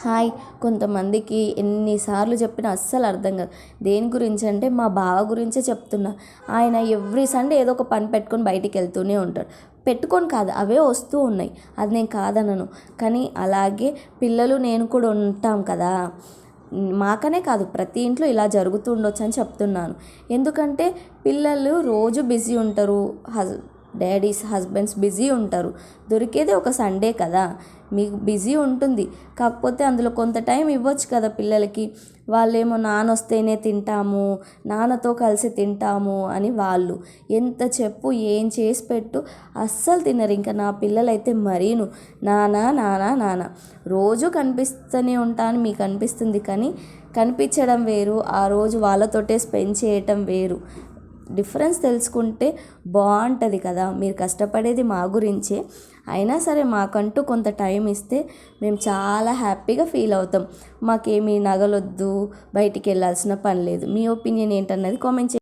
Hi. కొంతమందికి ఎన్నిసార్లు చెప్పినా అస్సలు అర్థం కాదు. దేని గురించి అంటే మా బావ గురించే చెప్తున్నా. ఆయన ఎవ్రీ సండే ఏదో ఒక పని పెట్టుకొని బయటికి వెళ్తూనే ఉంటాడు. పెట్టుకొని కాదు, అవే వస్తూ ఉన్నాయి. అది నేను కాదనను. కానీ అలాగే పిల్లలు నేను కూడా ఉంటాం కదా. మాకనే కాదు, ప్రతి ఇంట్లో ఇలా జరుగుతూ ఉండొచ్చు అని చెప్తున్నాను. ఎందుకంటే పిల్లలు రోజు బిజీ ఉంటారు. డాడీస్ హస్బెండ్స్ బిజీ ఉంటారు. దొరికేదే ఒక సండే కదా. మీకు బిజీ ఉంటుంది, కాకపోతే అందులో కొంత టైం ఇవ్వచ్చు కదా పిల్లలకి. వాళ్ళేమో నాన్న వస్తేనే తింటాము, నాన్నతో కలిసి తింటాము అని వాళ్ళు ఎంత చెప్పు, ఏం చేసి పెట్టు అస్సలు తినరు. ఇంకా నా పిల్లలైతే మరీను నానా నానా నాన్న రోజు కనిపిస్తూనే ఉంటాను. మీకు అనిపిస్తుంది కానీ కనిపించడం వేరు, ఆ రోజు వాళ్ళతోటే స్పెండ్ చేయటం వేరు. డిఫరెన్స్ తెలుసుకుంటే బాగుంటుంది కదా. మీరు కష్టపడేది మా గురించే, అయినా సరే మాకంటూ కొంత టైం ఇస్తే మేము చాలా హ్యాపీగా ఫీల్ అవుతాం. మాకేమీ నగలొద్దు, బయటికి వెళ్ళాల్సిన పని లేదు. మీ ఒపీనియన్ ఏంటన్నది కామెంట్